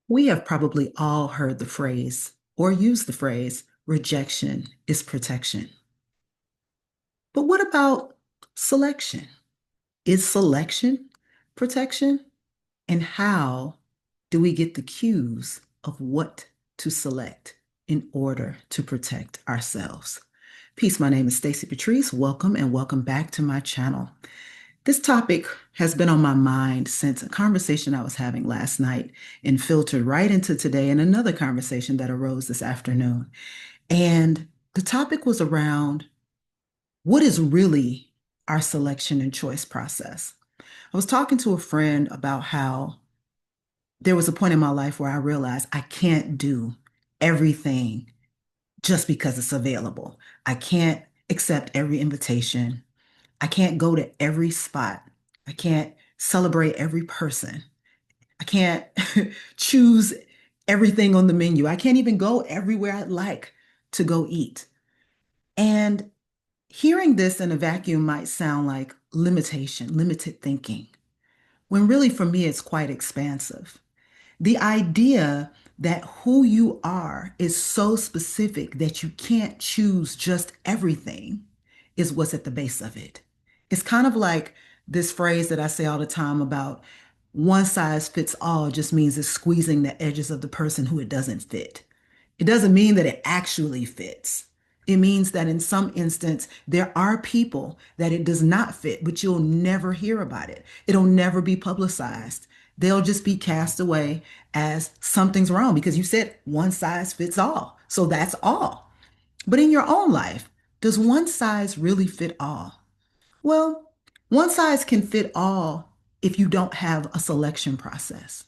We have probably all heard the phrase or used the phrase, rejection is protection. But what about selection? Is selection protection? And how do we get the cues of what to select in order to protect ourselves? Peace, my name is Stacy Patrice. Welcome and welcome back to my channel. This topic has been on my mind since a conversation I was having last night and filtered right into today and another conversation that arose this afternoon. And the topic was around what is really our selection and choice process. I was talking to a friend about how there was a point in my life where I realized I can't do everything just because it's available. I can't accept every invitation. I can't go to every spot. I can't celebrate every person. I can't choose everything on the menu. I can't even go everywhere I'd like to go eat. And hearing this in a vacuum might sound like limitation, limited thinking, when really for me it's quite expansive. The idea that who you are is so specific that you can't choose just everything is what's at the base of it. It's kind of like this phrase that I say all the time about one size fits all just means it's squeezing the edges of the person who it doesn't fit. It doesn't mean that it actually fits. It means that in some instance, there are people that it does not fit, but you'll never hear about it. It'll never be publicized. They'll just be cast away as something's wrong because you said one size fits all. So that's all. But in your own life, does one size really fit all? Well, one size can fit all if you don't have a selection process.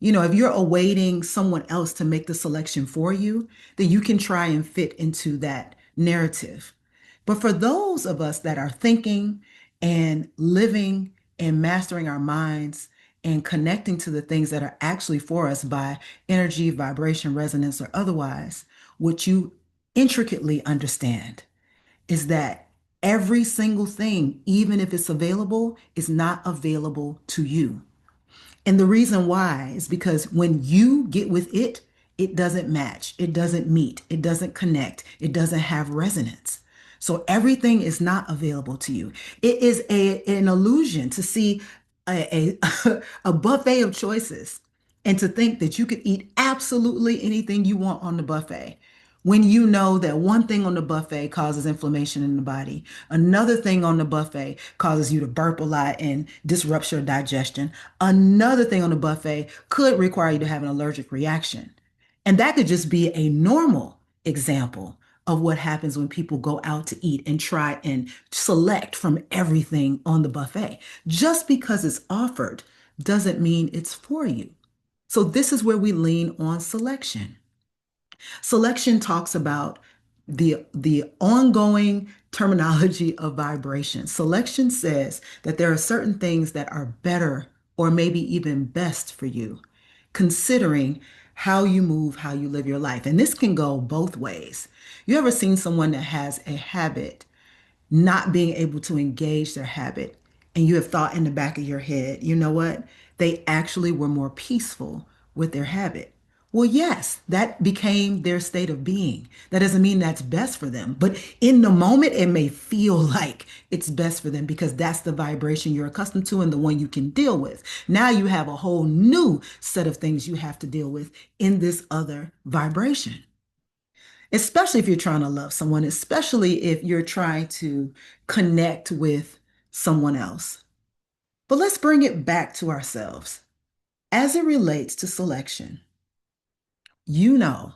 If you're awaiting someone else to make the selection for you, then you can try and fit into that narrative. But for those of us that are thinking and living and mastering our minds and connecting to the things that are actually for us by energy, vibration, resonance, or otherwise, what you intricately understand is that every single thing, even if it's available, is not available to you. And the reason why is because when you get with it, it doesn't match, it doesn't meet, it doesn't connect, it doesn't have resonance. So everything is not available to you. It is an illusion to see a buffet of choices and to think that you could eat absolutely anything you want on the buffet when you know that one thing on the buffet causes inflammation in the body, another thing on the buffet causes you to burp a lot and disrupts your digestion, another thing on the buffet could require you to have an allergic reaction. And that could just be a normal example of what happens when people go out to eat and try and select from everything on the buffet. Just because it's offered doesn't mean it's for you. So this is where we lean on selection. Selection talks about the ongoing terminology of vibration. Selection says that there are certain things that are better or maybe even best for you, considering how you move, how you live your life. And this can go both ways. You ever seen someone that has a habit not being able to engage their habit, and you have thought in the back of your head, you know what? They actually were more peaceful with their habit. Well, yes, that became their state of being. That doesn't mean that's best for them, but in the moment, it may feel like it's best for them because that's the vibration you're accustomed to and the one you can deal with. Now you have a whole new set of things you have to deal with in this other vibration, especially if you're trying to love someone, especially if you're trying to connect with someone else. But let's bring it back to ourselves. As it relates to selection, you know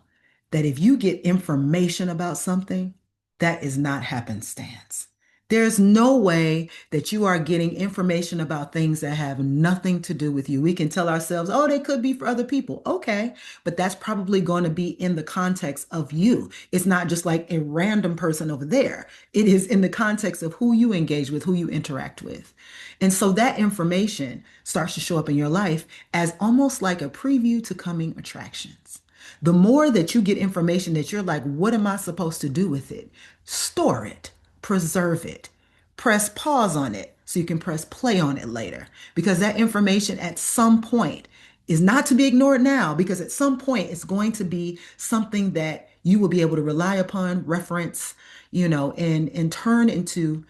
that if you get information about something, that is not happenstance. There's no way that you are getting information about things that have nothing to do with you. We can tell ourselves, oh, they could be for other people. Okay, but that's probably going to be in the context of you. It's not just like a random person over there. It is in the context of who you engage with, who you interact with. And so that information starts to show up in your life as almost like a preview to coming attractions. The more that you get information that you're like, what am I supposed to do with it? Store it, preserve it, press pause on it so you can press play on it later. Because that information at some point is not to be ignored now because at some point it's going to be something that you will be able to rely upon, reference, and turn into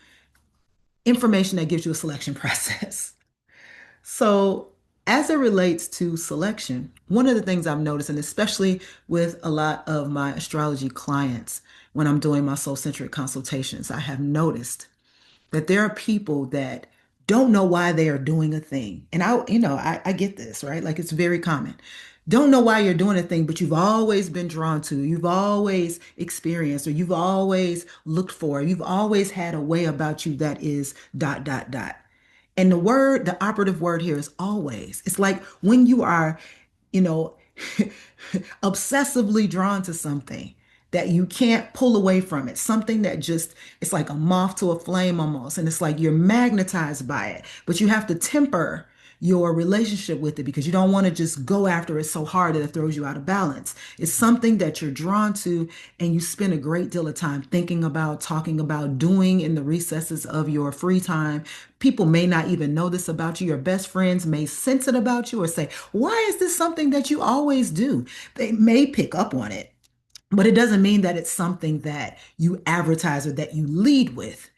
information that gives you a selection process. So, as it relates to selection, one of the things I've noticed, and especially with a lot of my astrology clients, when I'm doing my soul centric consultations, I have noticed that there are people that don't know why they are doing a thing. And I get this, right? Like it's very common. Don't know why you're doing a thing, but you've always been drawn to, you've always experienced, or you've always looked for, you've always had a way about you that is dot, dot, dot. And the operative word here is always. It's like when you are, you know, obsessively drawn to something that you can't pull away from it, something that just, it's like a moth to a flame almost. And it's like you're magnetized by it, but you have to temper your relationship with it because you don't want to just go after it so hard that it throws you out of balance. It's something that you're drawn to and you spend a great deal of time thinking about, talking about, doing in the recesses of your free time. People may not even know this about you. Your best friends may sense it about you or say, why is this something that you always do? They may pick up on it, but it doesn't mean that it's something that you advertise or that you lead with,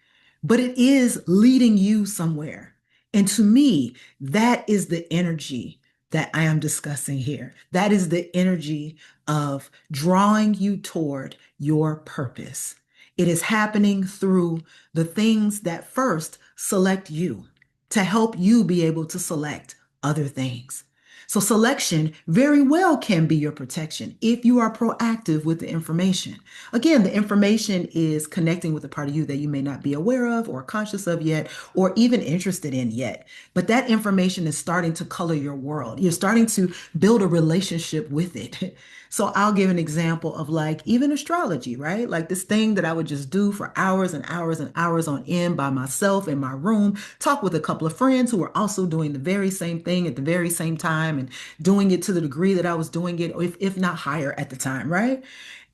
but it is leading you somewhere. And to me, that is the energy that I am discussing here. That is the energy of drawing you toward your purpose. It is happening through the things that first select you to help you be able to select other things. So selection very well can be your protection if you are proactive with the information. Again, the information is connecting with a part of you that you may not be aware of or conscious of yet, or even interested in yet. But that information is starting to color your world. You're starting to build a relationship with it. So I'll give an example of like even astrology, right? Like this thing that I would just do for hours and hours and hours on end by myself in my room, talk with a couple of friends who were also doing the very same thing at the very same time and doing it to the degree that I was doing it, if not higher at the time, right?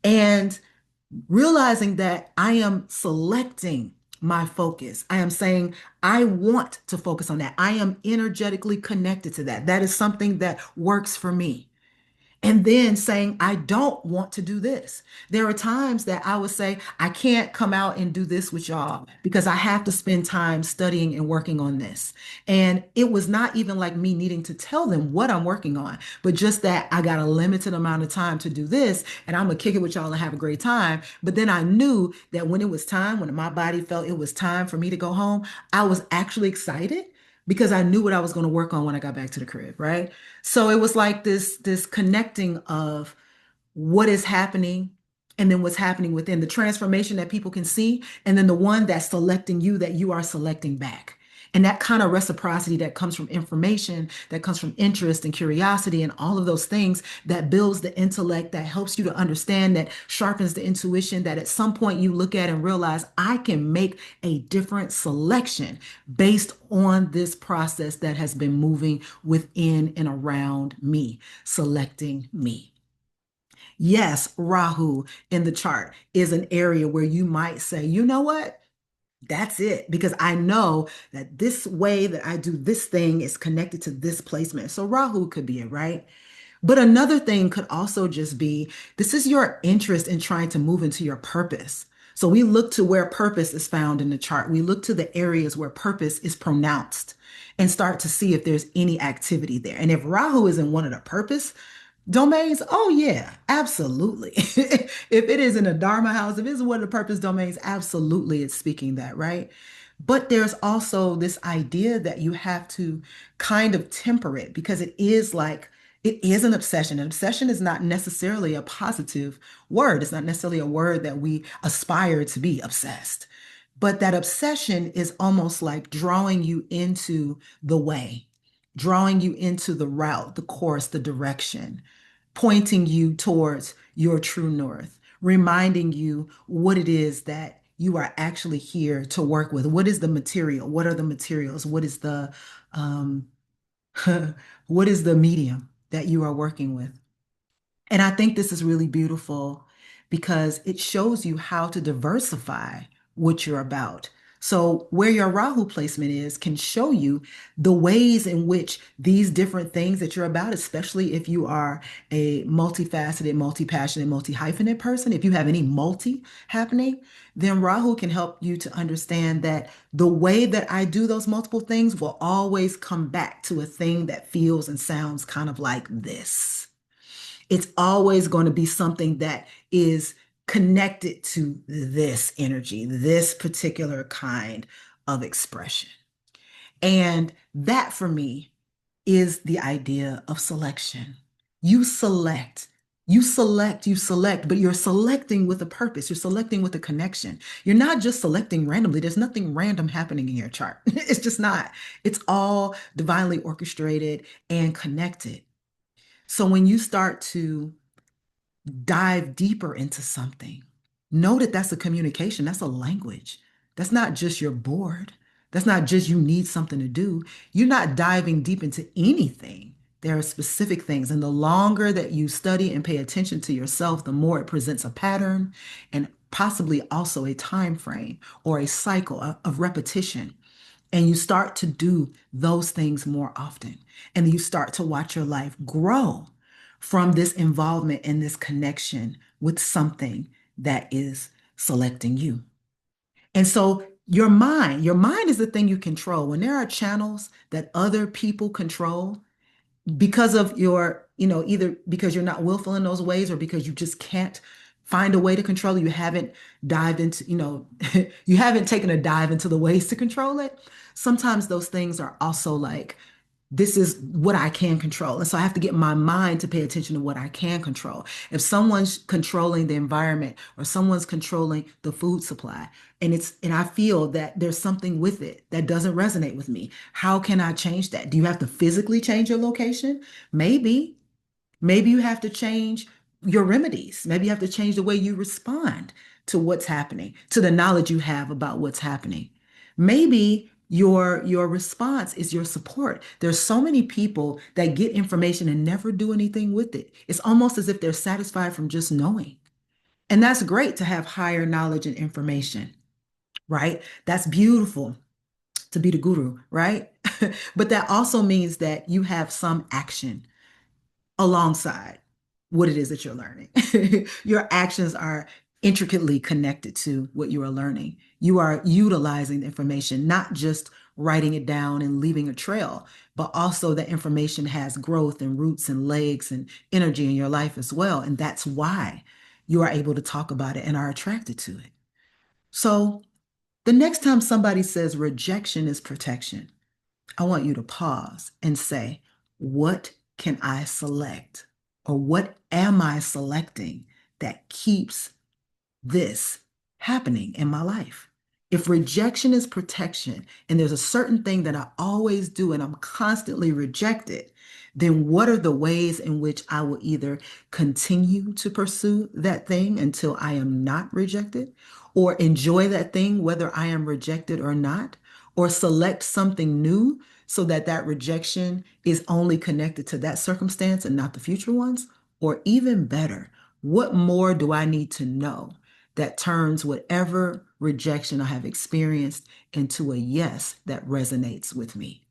And realizing that I am selecting my focus. I am saying, I want to focus on that. I am energetically connected to that. That is something that works for me and then saying, I don't want to do this. There are times that I would say, I can't come out and do this with y'all because I have to spend time studying and working on this. And it was not even like me needing to tell them what I'm working on, but just that I got a limited amount of time to do this and I'm going to kick it with y'all and have a great time. But then I knew that when it was time, when my body felt it was time for me to go home, I was actually excited because I knew what I was going to work on when I got back to the crib, right? So it was like this connecting of what is happening and then what's happening within the transformation that people can see, and then the one that's selecting you that you are selecting back. And that kind of reciprocity that comes from information, that comes from interest and curiosity and all of those things that builds the intellect, that helps you to understand, that sharpens the intuition, that at some point you look at and realize I can make a different selection based on this process that has been moving within and around me, selecting me. Yes, Rahu in the chart is an area where you might say, you know what? That's it, because I know that this way that I do this thing is connected to this placement. So Rahu could be it, right? But another thing could also just be this is your interest in trying to move into your purpose. So we look to where purpose is found in the chart. We look to the areas where purpose is pronounced and start to see if there's any activity there. And if Rahu is in one of the purpose domains, oh yeah, absolutely. If it is in a Dharma house, if it's one of the purpose domains, absolutely it's speaking that, right? But there's also this idea that you have to kind of temper it because it is an obsession. An obsession is not necessarily a positive word. It's not necessarily a word that we aspire to be obsessed. But that obsession is almost like drawing you into the way, drawing you into the route, the course, the direction, pointing you towards your true north, reminding you what it is that you are actually here to work with. What is the material? What are the materials? Um, what is the medium that you are working with? And I think this is really beautiful because it shows you how to diversify what you're about. So where your Rahu placement is can show you the ways in which these different things that you're about, especially if you are a multifaceted, multi-passionate, multi-hyphenate person, if you have any multi happening, then Rahu can help you to understand that the way that I do those multiple things will always come back to a thing that feels and sounds kind of like this. It's always going to be something that is connected to this energy, this particular kind of expression. And that for me is the idea of selection. You select, you select, but you're selecting with a purpose. You're selecting with a connection. You're not just selecting randomly. There's nothing random happening in your chart. It's just not. It's all divinely orchestrated and connected. So when you start to dive deeper into something, know that that's a communication, that's a language. That's not just you're bored. That's not just you need something to do. You're not diving deep into anything. There are specific things. And the longer that you study and pay attention to yourself, the more it presents a pattern and possibly also a time frame or a cycle of repetition. And you start to do those things more often. And you start to watch your life grow from this involvement and this connection with something that is selecting you. And so your mind is the thing you control. When there are channels that other people control, because of your, either because you're not willful in those ways or because you just can't find a way to control it. You haven't dived into, you haven't taken a dive into the ways to control it. Sometimes those things are also like, this is what I can control. And so I have to get my mind to pay attention to what I can control. If someone's controlling the environment or someone's controlling the food supply, and I feel that there's something with it that doesn't resonate with me, how can I change that? Do you have to physically change your location? Maybe. Maybe you have to change your remedies. Maybe you have to change the way you respond to what's happening, to the knowledge you have about what's happening. Maybe your response is your support. There's so many people that get information and never do anything with it. It's almost as if they're satisfied from just knowing. And that's great to have higher knowledge and information, right? That's beautiful to be the guru, right? But that also means that you have some action alongside what it is that you're learning. Your actions are intricately connected to what you are learning. You are utilizing the information, not just writing it down and leaving a trail, but also that information has growth and roots and legs and energy in your life as well. And that's why you are able to talk about it and are attracted to it. So the next time somebody says rejection is protection, I want you to pause and say, what can I select? Or what am I selecting that keeps this happening in my life? If rejection is protection and there's a certain thing that I always do and I'm constantly rejected, then what are the ways in which I will either continue to pursue that thing until I am not rejected, or enjoy that thing whether I am rejected or not, or select something new so that that rejection is only connected to that circumstance and not the future ones? Or even better, what more do I need to know that turns whatever rejection I have experienced into a yes that resonates with me?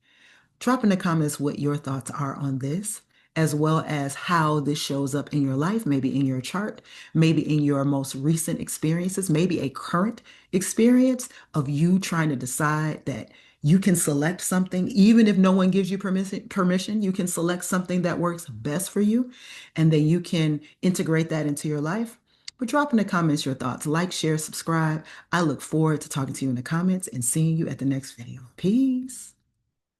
Drop in the comments what your thoughts are on this, as well as how this shows up in your life, maybe in your chart, maybe in your most recent experiences, maybe a current experience of you trying to decide that you can select something, even if no one gives you permission, you can select something that works best for you, and then you can integrate that into your life. But drop in the comments your thoughts. Like, share, subscribe. I look forward to talking to you in the comments and seeing you at the next video. Peace.